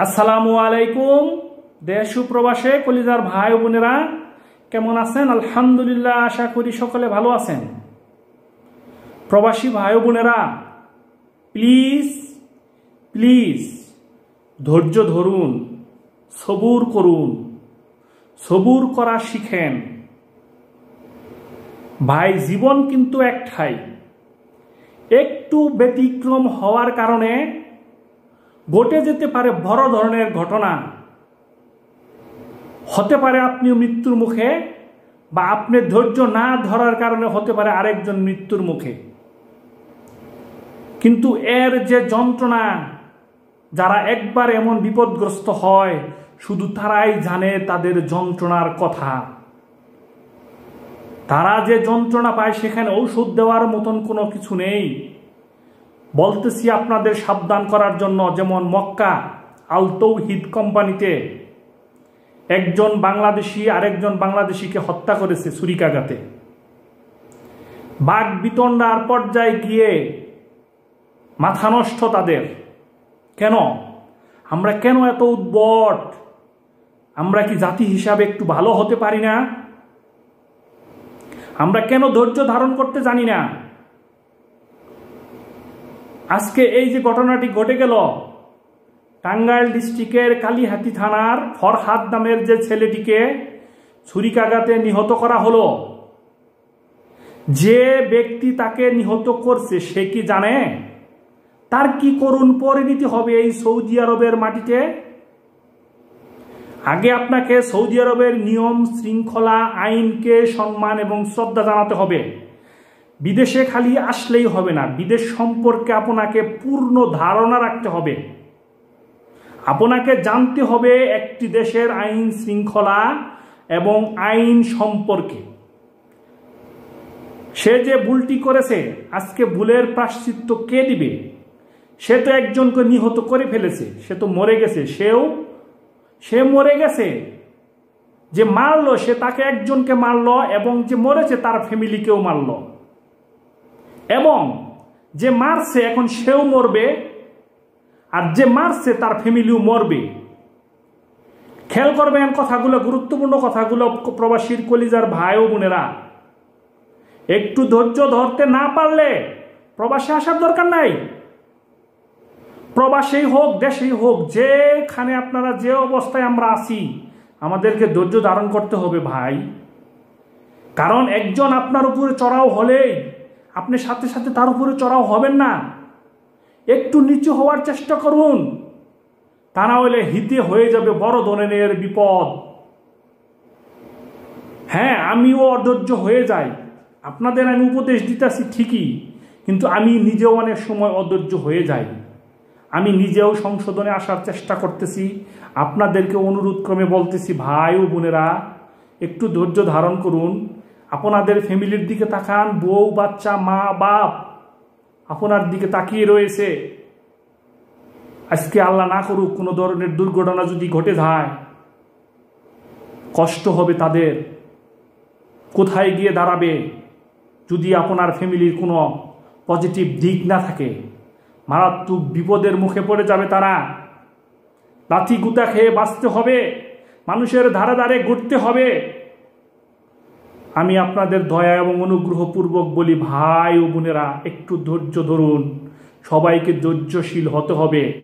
আসসালামু আলাইকুম। দেশ ও প্রবাসে কলিজার ভাই ও বোনেরা কেমন আছেন? আলহামদুলিল্লাহ, আশা করি সকলে ভালো আছেন। প্রবাসী ভাই ও বোনেরা, প্লিজ প্লিজ ধৈর্য ধরুন, সবুর করুন, সবুর করা শিখেন। ভাই, জীবন কিন্তু একটাই। একটু ব্যতিক্রম হওয়ার কারণে ঘটে যেতে পারে বড় ধরনের ঘটনা। হতে পারে আপনি মৃত্যুর মুখে, বা আপনি ধৈর্য না ধরার কারণে হতে পারে আরেকজন মৃত্যুর মুখে। কিন্তু এর যে যন্ত্রণা, যারা একবার এমন বিপদগ্রস্ত হয় শুধু তারাই জানে তাদের যন্ত্রণার কথা। তারা যে যন্ত্রণা পায় সেখানে ঔষধ দেওয়ার মতন কোনো কিছু নেই। বলতেছি আপনাদের সাবধান করার জন্য। যেমন মক্কা আল তৌহিদ কোম্পানিতে একজন বাংলাদেশি আরেকজন বাংলাদেশিকে হত্যা করেছে ছুরিকাঘাতে। বাক বিতণ্ডার পর্যায়ে গিয়ে মাথা নষ্ট তাদের। কেন? আমরা কেন এত উদ্ভট? আমরা কি জাতি হিসাবে একটু ভালো হতে পারি না? আমরা কেন ধৈর্য ধারণ করতে জানি না? আজকে এই যে ঘটনাটি ঘটে গেল, টাঙ্গাইল ডিস্ট্রিক্টের কালিহাতী থানার ফরহাদ নামের যে ছেলেটিকে ছুরিকাঘাতে নিহত করা হলো, যে ব্যক্তি তাকে নিহত করছে সে কি জানে তার কি করুণ পরিণতি হবে এই সৌদি আরবের মাটিতে? আগে আপনাকে সৌদি আরবের নিয়ম শৃঙ্খলা আইনকে সম্মান এবং শ্রদ্ধা জানাতে হবে। বিদেশে খালি আসলেই হবে না, বিদেশ সম্পর্কে আপনাকে পূর্ণ ধারণা রাখতে হবে। আপনাকে জানতে হবে একটি দেশের আইন শৃঙ্খলা এবং আইন সম্পর্কে। সে যে ভুলটি করেছে, আজকে ভুলের প্রায়শ্চিত্ত কে দিবে? সে তো একজনকে নিহত করে ফেলেছে, সে তো মরে গেছে। সে মরে গেছে, যে মারলো সে তাকে একজনকে মারলো, এবং যে মরেছে তার ফ্যামিলিকেও মারলো, এবং যে মারছে এখন সেও মরবে, আর যে মারছে তার ফ্যামিলিও মরবে। খেয়াল করবেন কথাগুলো, গুরুত্বপূর্ণ কথাগুলো। প্রবাসীর কলিজার ভাই ও বোনেরা, একটু ধৈর্য ধরতে না পারলে প্রবাসে আসার দরকার নাই। প্রবাসেই হোক দেশেই হোক, যেখানে আপনারা যে অবস্থায় আমরা আছি, আমাদেরকে ধৈর্য ধারণ করতে হবে ভাই। কারণ একজন আপনার উপরে চড়াও হলেই আপনি সাথে সাথে তার উপরে চড়াও হবেন না। একটু নিচু হওয়ার চেষ্টা করুন, তা না হলে হিতে হয়ে যাবে বড় ধরনের বিপদ। হ্যাঁ, আমিও অধৈর্য হয়ে যাই। আপনাদের আমি উপদেশ দিতেছি ঠিকই, কিন্তু আমি নিজেও অনেক সময় অধৈর্য হয়ে যাই। আমি নিজেও সংশোধনে আসার চেষ্টা করতেছি। আপনাদেরকে অনুরোধ ক্রমে বলতেছি, ভাই ও বোনেরা, একটু ধৈর্য ধারণ করুন। আপনাদের ফ্যামিলির দিকে তাকান। বউ বাচ্চা মা বাপ আপনার দিকে তাকিয়ে রয়েছে। আজকে আল্লাহ না করুক কোনো ধরনের দুর্ঘটনা যদি ঘটে যায়, কষ্ট হবে তাদের। কোথায় গিয়ে দাঁড়াবে যদি আপনার ফ্যামিলির কোনো পজিটিভ দিক না থাকে? মারাত্মক বিপদের মুখে পড়ে যাবে তারা। লাথি গুতা খেয়ে বাঁচতে হবে, মানুষের ধারে ধারে ঘুরতে হবে। আমি আপনাদের দয়া এবং অনুগ্রহপূর্বক বলি, ভাই ও বোনেরা, একটু ধৈর্য ধরুন। সবাইকে ধৈর্যশীল হতে হবে।